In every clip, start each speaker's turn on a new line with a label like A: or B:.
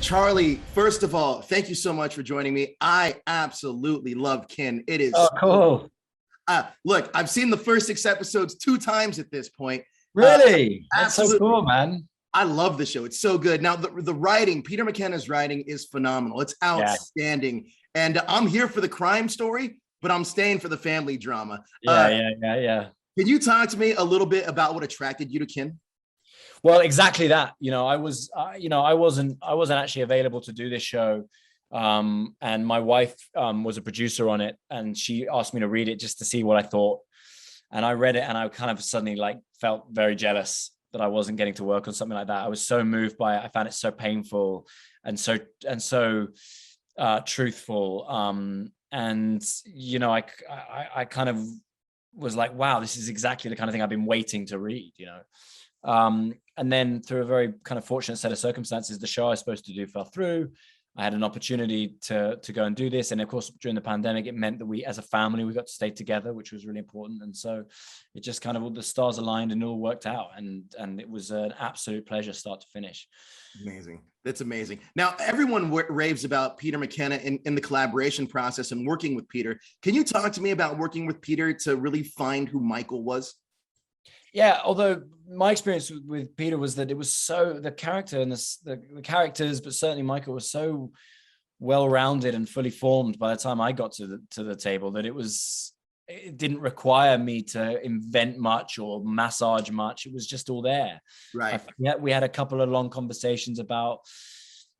A: Charlie, first of all, thank you so much for joining me. I absolutely loved Kin. It is
B: cool.
A: Look, I've seen the first 6 episodes 2 times at this point.
B: Really? That's so cool, man.
A: I love the show. It's so good. Now, the writing, Peter McKenna's writing is phenomenal. It's outstanding. Yeah. And I'm here for the crime story, but I'm staying for the family drama.
B: Yeah.
A: Can you talk to me a little bit about what attracted you to Kin?
B: Well, exactly that. I wasn't actually available to do this show. And my wife was a producer on it, and she asked me to read it just to see what I thought. And I read it, and I kind of suddenly felt very jealous that I wasn't getting to work on something like that. I was so moved by it. I found it so painful and so truthful. I kind of was like, wow, this is exactly the kind of thing I've been waiting to read, and then through a very kind of fortunate set of circumstances, the show I was supposed to do fell through. I had an opportunity to go and do this. And of course, during the pandemic, it meant that we, as a family, we got to stay together, which was really important. And so it just kind of all the stars aligned and it all worked out. And it was an absolute pleasure start to finish.
A: Amazing. That's amazing. Now, everyone raves about Peter McKenna in the collaboration process and working with Peter. Can you talk to me about working with Peter to really find who Michael was?
B: Yeah, although my experience with Peter was that it was so, the character and the characters, but certainly Michael, was so well-rounded and fully formed by the time I got to the table that it didn't require me to invent much or massage much. It was just all there.
A: Right.
B: We had a couple of long conversations about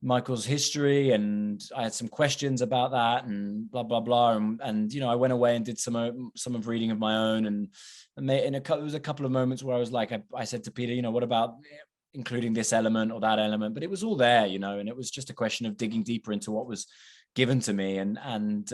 B: Michael's history, and I had some questions about that, and blah blah blah, and I went away and did some of reading of my own, and there was a couple of moments where I was like, I said to Peter, what about including this element or that element? But it was all there, and it was just a question of digging deeper into what was given to me, and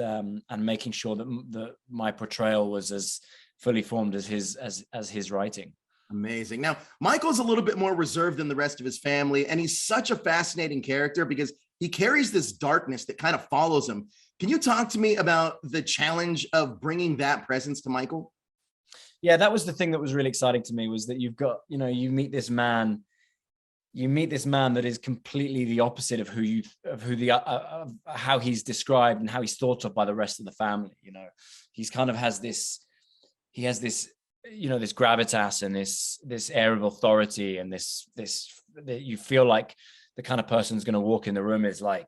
B: making sure that my portrayal was as fully formed as his writing.
A: Amazing. Now, Michael's a little bit more reserved than the rest of his family, and he's such a fascinating character because he carries this darkness that kind of follows him. Can you talk to me about the challenge of bringing that presence to Michael?
B: Yeah, that was the thing that was really exciting to me, was that you've got, you meet this man that is completely the opposite of how he's described and how he's thought of by the rest of the family. He's kind of has this gravitas and this air of authority, and this that you feel like the kind of person who's going to walk in the room is like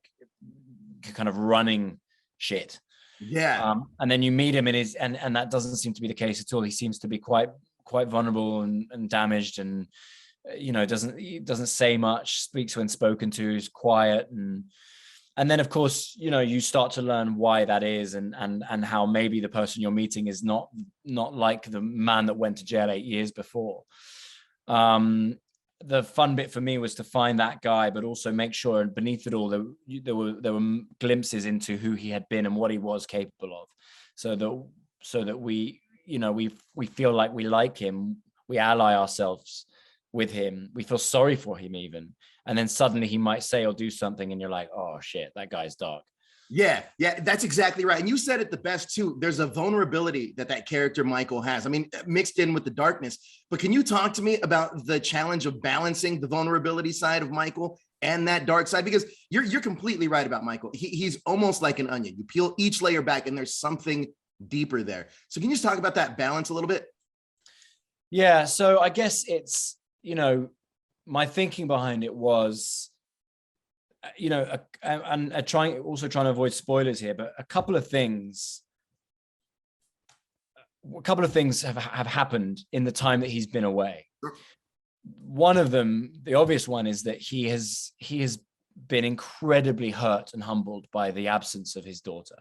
B: kind of running shit.
A: Yeah.
B: And then you meet him and that doesn't seem to be the case at all. He seems to be quite vulnerable and damaged, and doesn't say much, speaks when spoken to, is quiet, and then of course you start to learn why that is, and how maybe the person you're meeting is not like the man that went to jail 8 years before. The fun bit for me was to find that guy, but also make sure beneath it all there were glimpses into who he had been and what he was capable of, so that we feel like we like him, we ally ourselves with him, we feel sorry for him even, and then suddenly he might say or do something and you're like, oh shit, that guy's dark.
A: Yeah, that's exactly right. And you said it the best too. There's a vulnerability that character Michael has. I mean, mixed in with the darkness. But can you talk to me about the challenge of balancing the vulnerability side of Michael and that dark side? Because you're completely right about Michael. He's almost like an onion. You peel each layer back and there's something deeper there. So can you just talk about that balance a little bit?
B: Yeah, so I guess it's, my thinking behind it was, trying to avoid spoilers here, but a couple of things have happened in the time that he's been away. One of them, the obvious one, is that he has been incredibly hurt and humbled by the absence of his daughter,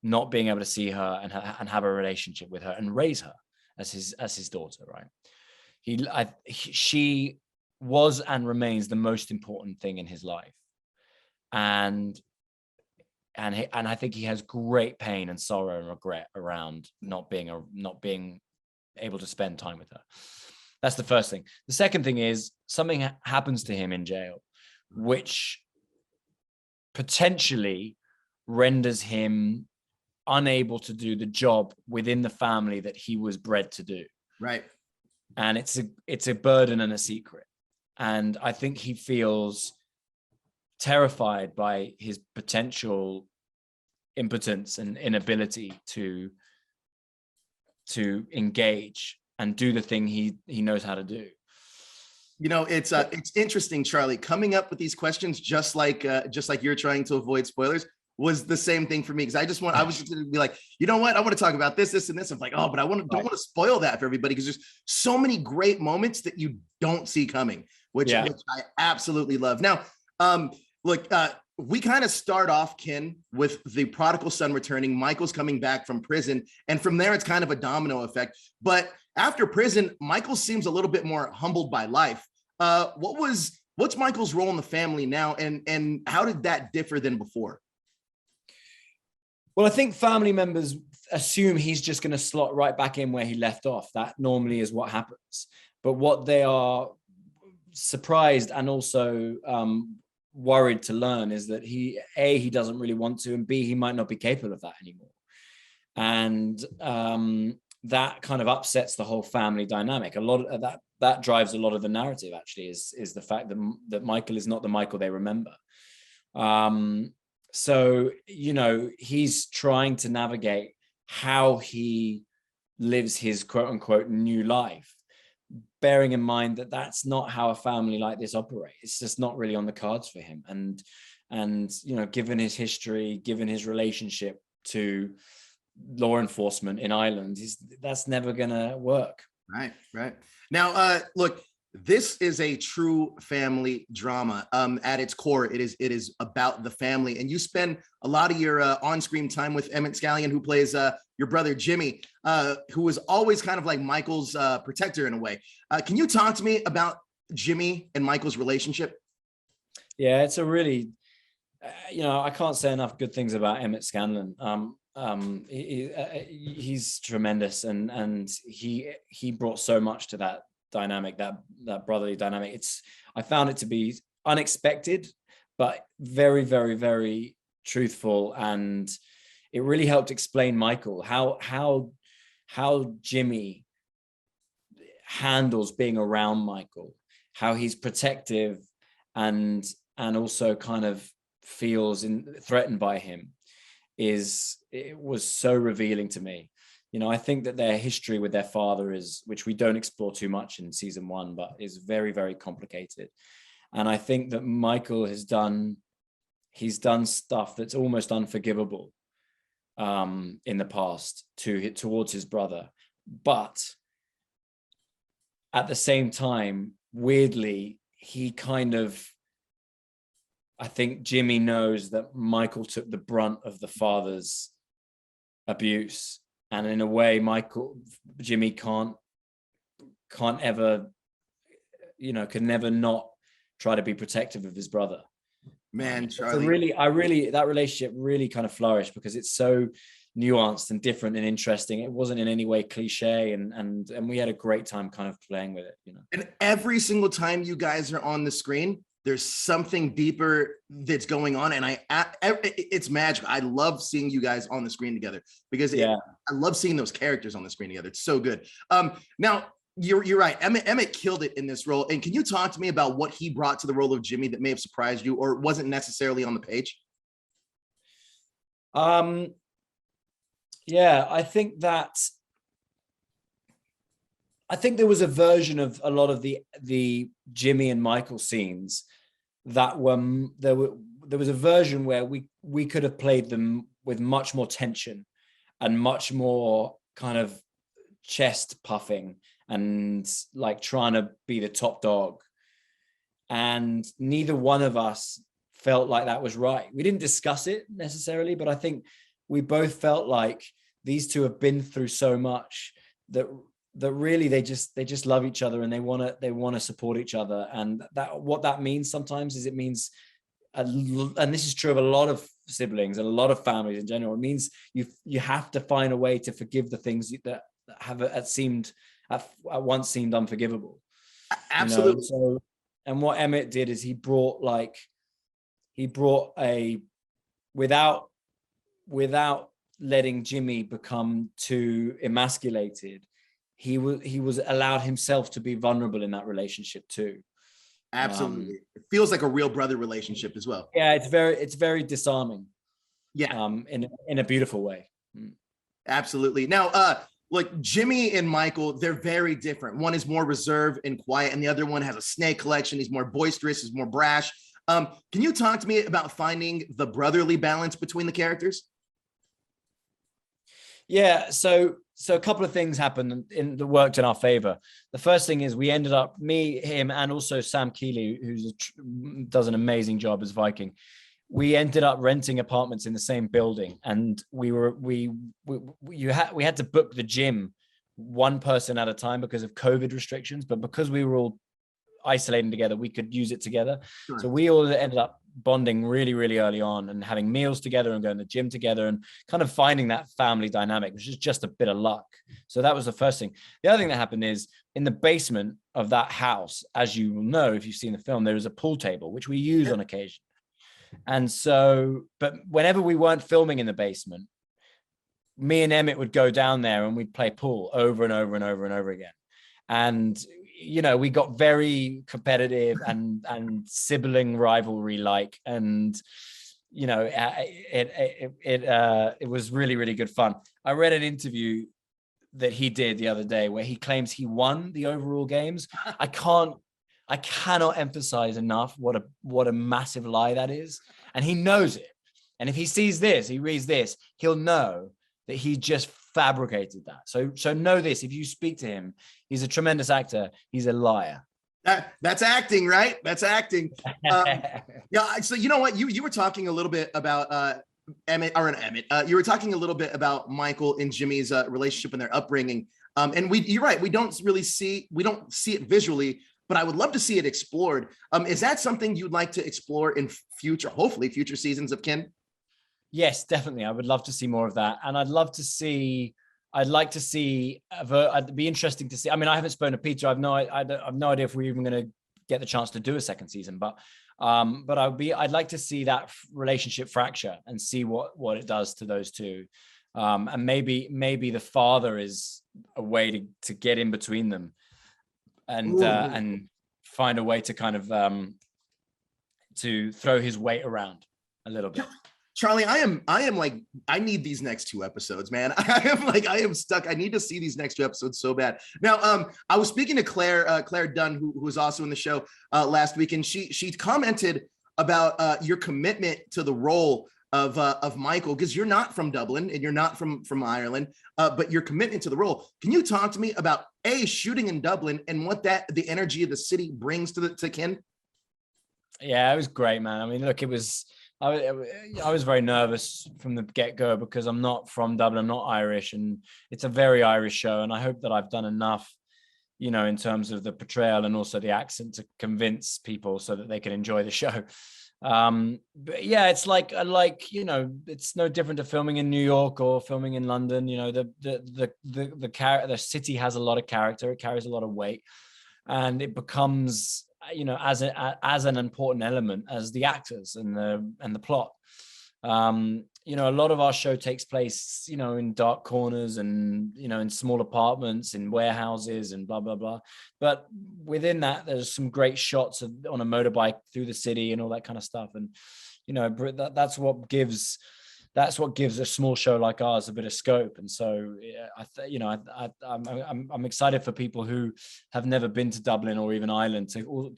B: not being able to see her and have a relationship with her and raise her as his daughter, right? She was and remains the most important thing in his life. And I think he has great pain and sorrow and regret around not being able to spend time with her. That's the first thing. The second thing is something happens to him in jail, which potentially renders him unable to do the job within the family that he was bred to do.
A: Right.
B: And it's a burden and a secret. And I think he feels terrified by his potential impotence and inability to engage and do the thing he knows how to do.
A: You know, it's interesting, Charlie, coming up with these questions, just like you're trying to avoid spoilers, was the same thing for me. Because I was just gonna be like, you know what? I want to talk about this, and this. I'm like, oh, but don't want to spoil that for everybody, because there's so many great moments that you don't see coming, which I absolutely love. Now, look, we kind of start off, Ken, with the prodigal son returning, Michael's coming back from prison, and from there it's kind of a domino effect. But after prison, Michael seems a little bit more humbled by life. What's Michael's role in the family now, and how did that differ than before?
B: Well, I think family members assume he's just going to slot right back in where he left off. That normally is what happens. But what they are surprised and also worried to learn is that he doesn't really want to, and B, he might not be capable of that anymore. And that kind of upsets the whole family dynamic. A lot of that drives a lot of the narrative, actually, is the fact that Michael is not the Michael they remember. So, you know, he's trying to navigate how he lives his quote unquote new life, bearing in mind that that's not how a family like this operates. It's just not really on the cards for him. And, you know, given his history, given his relationship to law enforcement in Ireland, that's never going to work.
A: Right. Now, look, this is a true family drama. At its core, it is about the family, and you spend a lot of your on-screen time with Emmett Scallion, who plays your brother Jimmy, who was always kind of like Michael's protector in a way. Can you talk to me about Jimmy and Michael's relationship?
B: Yeah, it's a really, I can't say enough good things about Emmett Scanlon. He's tremendous, and he brought so much to that dynamic, that brotherly dynamic. I found it to be unexpected, but very, very, very truthful, and it really helped explain Michael, how Jimmy handles being around Michael, how he's protective and also kind of feels threatened by him. It was so revealing to me. You know, I think that their history with their father which we don't explore too much in season 1, but is very, very complicated. And I think that Michael he's done stuff that's almost unforgivable in the past towards his brother. But at the same time, weirdly, I think Jimmy knows that Michael took the brunt of the father's abuse. And in a way, Jimmy can't ever, can never not try to be protective of his brother.
A: Man, Charlie.
B: That relationship really kind of flourished because it's so nuanced and different and interesting. It wasn't in any way cliche, and we had a great time kind of playing with it,
A: And every single time you guys are on the screen, there's something deeper that's going on, and it's magical. I love seeing you guys on the screen together because I love seeing those characters on the screen together. It's so good. Now you're right. Emmett killed it in this role. And can you talk to me about what he brought to the role of Jimmy that may have surprised you or wasn't necessarily on the page?
B: Yeah, I think there was a version of a lot of the Jimmy and Michael scenes that there was a version where we could have played them with much more tension and much more kind of chest puffing and like trying to be the top dog. And neither one of us felt like that was right. We didn't discuss it necessarily, but I think we both felt like these two have been through so much that really they just love each other and they want to support each other. And what that means sometimes is it means, and this is true of a lot of siblings and a lot of families in general, it means you have to find a way to forgive the things that have at once seemed unforgivable.
A: Absolutely.
B: So, and what Emmett did is he brought without letting Jimmy become too emasculated, he was allowed himself to be vulnerable in that relationship too.
A: Absolutely. It feels like a real brother relationship as well.
B: Yeah, it's very disarming.
A: Yeah.
B: In a beautiful way.
A: Absolutely. Now, like Jimmy and Michael, they're very different. One is more reserved and quiet, and the other one has a snake collection. He's more boisterous, he's more brash. Can you talk to me about finding the brotherly balance between the characters?
B: Yeah, so a couple of things happened that worked in our favor. The first thing is we ended up, me, him, and also Sam Keeley, does an amazing job as Viking. We ended up renting apartments in the same building, and we had to book the gym one person at a time because of COVID restrictions. But because we were all isolating together, we could use it together. Sure. So we all ended up bonding really, really early on and having meals together and going to the gym together and kind of finding that family dynamic, which is just a bit of luck. So that was the first thing. The other thing that happened is in the basement of that house, as you will know, if you've seen the film, there is a pool table, which we use on occasion. And so, but whenever we weren't filming in the basement, me and Emmett would go down there and we'd play pool over and over and over and over again. And you know, we got very competitive and sibling rivalry like, and you know, it was really, really good fun. I read an interview that he did the other day where he claims he won the overall games. I cannot emphasize enough what a massive lie that is, and he knows it. And if he sees this, he reads this, he'll know that he just fabricated that. So know this: if you speak to him, he's a tremendous actor. He's a liar.
A: That's acting, right? That's acting. Yeah. So you know what? You were talking a little bit about Emmett. You were talking a little bit about Michael and Jimmy's relationship and their upbringing. And you're right. We don't see it visually, but I would love to see it explored. Is that something you'd like to explore in hopefully future seasons of Kin?
B: Yes, definitely. I would love to see more of that. And I'd be interesting to see. I mean, I haven't spoken to Peter. I've no idea if we're even going to get the chance to do a second season, but I'd like to see that relationship fracture and see what it does to those two. And maybe the father is a way to get in between them and find a way to kind of to throw his weight around a little bit.
A: Charlie, I am like, I need these next 2 episodes, man. I am stuck. I need to see these next 2 episodes so bad. Now, I was speaking to Claire Dunn, who was also in the show last week, and she commented about your commitment to the role of Michael, because you're not from Dublin and you're not from Ireland, but your commitment to the role. Can you talk to me about shooting in Dublin and what the energy of the city brings to Kin?
B: Yeah, it was great, man. I mean, look, I was very nervous from the get-go because I'm not from Dublin, I'm not Irish, and it's a very Irish show. And I hope that I've done enough, you know, in terms of the portrayal and also the accent to convince people so that they can enjoy the show. But yeah, it's like, you know, it's no different to filming in New York or filming in London. You know, the city has a lot of character, it carries a lot of weight, and it becomes, you know, as an important element as the actors and the plot. You know, a lot of our show takes place, you know, in dark corners and, you know, in small apartments, in warehouses and blah, blah, blah. But within that, there's some great shots on a motorbike through the city and all that kind of stuff. And, you know, that's what gives a small show like ours a bit of scope. And so, I'm excited for people who have never been to Dublin or even Ireland to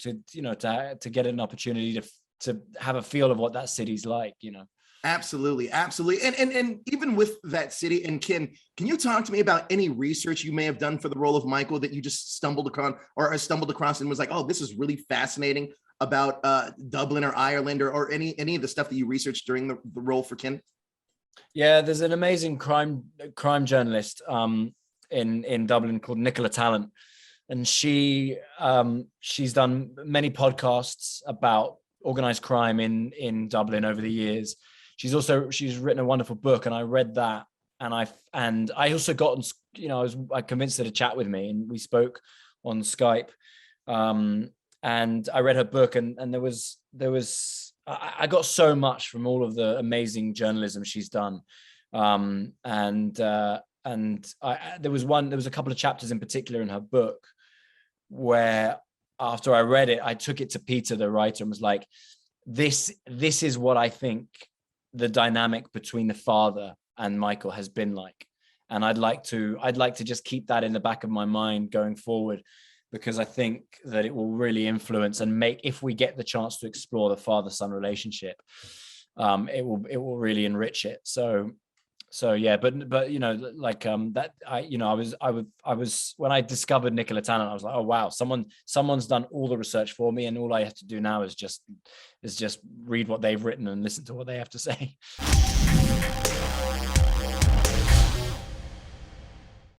B: get an opportunity to have a feel of what that city's like, you know. Absolutely.
A: And even with that city and Kin, can you talk to me about any research you may have done for the role of Michael that you just stumbled across and was like, oh, this is really fascinating about Dublin or Ireland or any of the stuff that you researched during the role for Kin?
B: Yeah, there's an amazing crime journalist in Dublin called Nicola Tallant, and she's done many podcasts about organized crime in Dublin over the years. She's written a wonderful book, and I read that, and I also got, you know, I convinced her to chat with me, and we spoke on Skype, and I read her book, and there was I got so much from all of the amazing journalism she's done. There was a couple of chapters in particular in her book where after I read it, I took it to Peter, the writer, and was like, this is what I think the dynamic between the father and Michael has been like. And I'd like to just keep that in the back of my mind going forward, because I think that it will really influence and make, if we get the chance to explore the father-son relationship, it will really enrich it. So yeah, but you know, like that I was when I discovered Nicola Tennant, I was like, oh wow, someone's done all the research for me, and all I have to do now is just read what they've written and listen to what they have to say.